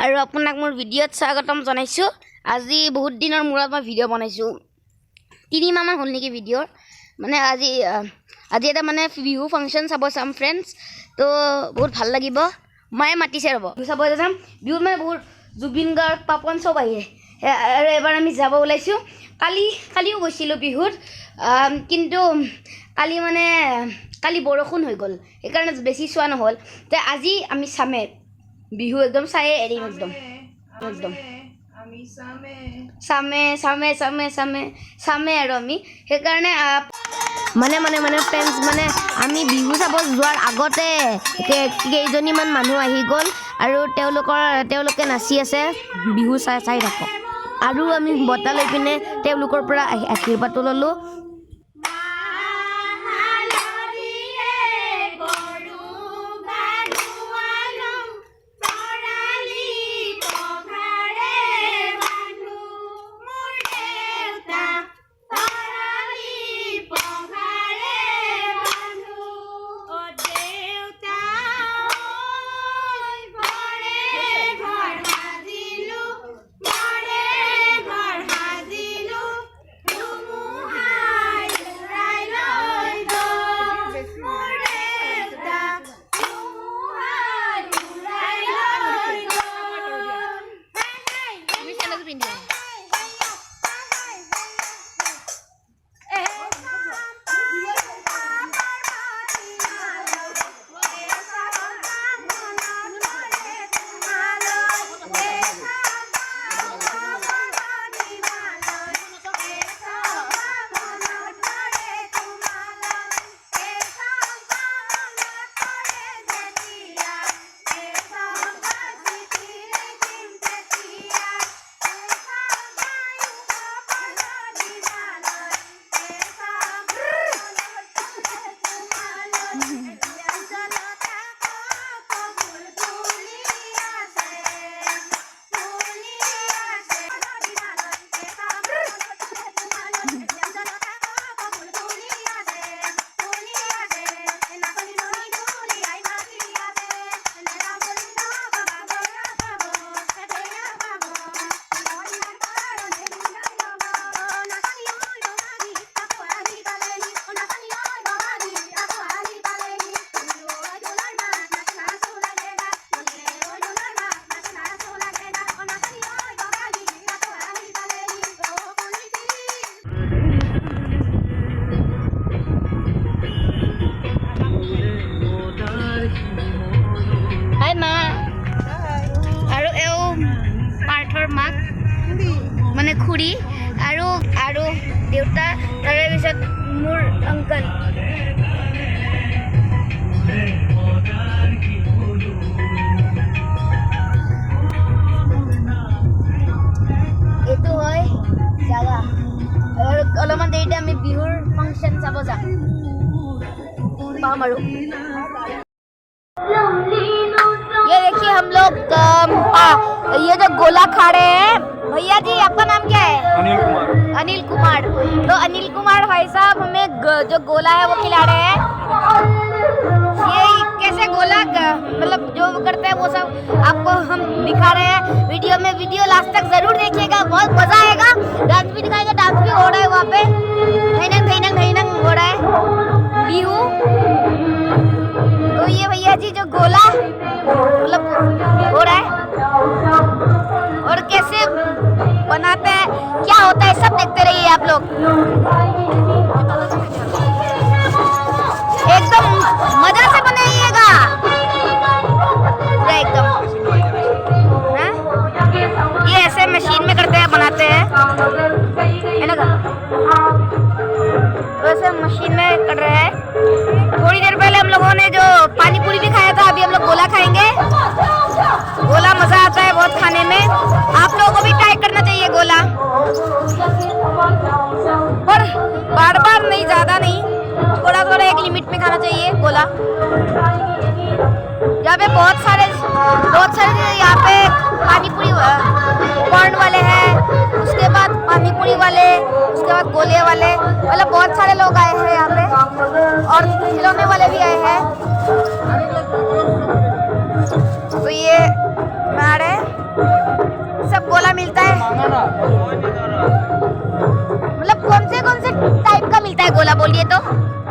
আৰু আপোনাক মোৰ ভিডিঅ'ত স্বাগতম জনাইছোঁ। আজি বহুত দিনৰ মূৰত মই ভিডিঅ' বনাইছোঁ, 3 মাহমান হ'ল নেকি ভিডিঅ'ৰ। মানে আজি এটা মানে বিহু ফাংচন চাব চাম ফ্ৰেণ্ডছ, তো বহুত ভাল লাগিব। মায়ে মাতিছে ৰ'ব বিহু চাব যাম। বিহুত মানে বহুত জুবিন গাৰ্গ পাপন চব আহে, আৰু এবাৰ আমি যাব ওলাইছোঁ। কালিও গৈছিলোঁ বিহুত, কিন্তু কালি বৰষুণ হৈ গ'ল, সেইকাৰণে বেছি চোৱা নহ'ল। তে আজি আমি চামে বিহু, একদম চায়ে এৰিম, একদম চামে আৰু আমি সেইকাৰণে মানে ফ্ৰেণ্ডছ, মানে আমি বিহু চাব যোৱাৰ আগতে কেইজনীমান মানুহ আহি গ'ল আৰু তেওঁলোকে নাচি আছে। বিহু চাই থাকক। আৰু আমি বঁটা লৈ পিনে তেওঁলোকৰ পৰা আশীৰ্বাদটো ল'লোঁ। মানে খুৰী আৰু দেউতা, তাৰে পিছত মোৰ আংকল। এইটো হয় জাগা, আৰু অলপমান দেৰিতে আমি বিহুৰ ফাংচন চাব যাম আৰু। ये देखिए हम लोग ये जो गोला खा रहे हैं। भैया जी आपका नाम क्या है? अनिल कुमार। तो अनिल कुमार भाई साहब हमें जो गोला है वो खिला रहे हैं। ये कैसे गोला मतलब जो करते हैं वो सब आपको हम दिखा रहे हैं वीडियो में। वीडियो लास्ट तक जरूर देखिएगा, बहुत मजा आएगा। डांस भी दिखाएगा, डांस भी हो रहा है वहाँ पे, धैनंग हो रहा है बिहू। तो ये भैया जी जो गोला मतलब हो रहा है और कैसे बनाते हैं, क्या होता है, सब देखते रहिए आप लोग। एकदम मजा से बनाइएगा पूरा एकदम। ये ऐसे मशीन में करते हैं, बनाते हैं, है ना? वैसे मशीन में कर रहे हैं। थोड़ी देर पहले हम लोगों ने जो पानी पूरी भी खाया था, अभी हम लोग गोला खाएंगे। गोला मजा आता है बहुत खाने में, आप लोगों को भी ट्राई करना चाहिए गोला, पर बार नहीं, ज्यादा नहीं, थोड़ा एक लिमिट में खाना चाहिए गोला। यहाँ पे बहुत सारे यहाँ पे पानी पूरी कॉर्न वाले हैं, उसके बाद पानी पूरी वाले, उसके बाद गोले वाले, मतलब बहुत सारे लोग आए हैं यहाँ पे, और खिलौने वाले भी आए हैं। तो ये आ रहे हैं। मतलब कौन से टाइप का मिलता है गोला, बोलिए तो।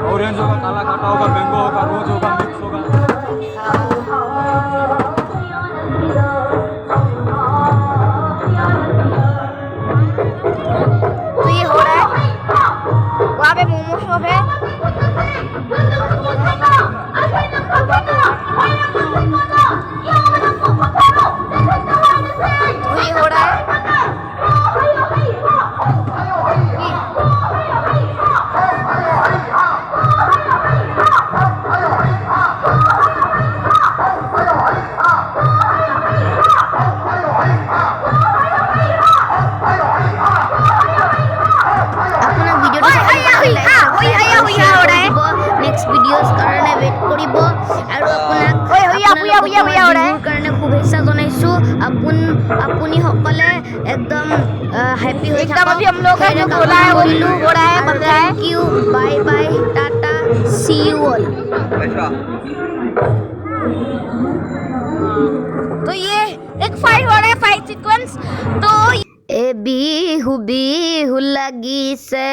ऑरेंज होगा, काला काटा होगा, मैंगो होगा, रोज होगा, मिक्स होगा। तो ये हो रहा है, वहाँ पे मोमो शॉप है। तो ये हो रहा है, नेक्स्ट ভিডিওস কাৰণে वेट কৰিব আৰু আপোনাক কাৰণে শুভেচ্ছা জনাইছো। আপুনি সকলে একদম हैप्पी হৈ एकदम अभी हम लोग का जो गोला है वो हो रहा है, बन रहा है। Thank you, bye bye, tata, see you all. तो ये एक फाइट हो रहा है, फाइट सीक्वेंस। तो ए बिहु बिहु লাগিছে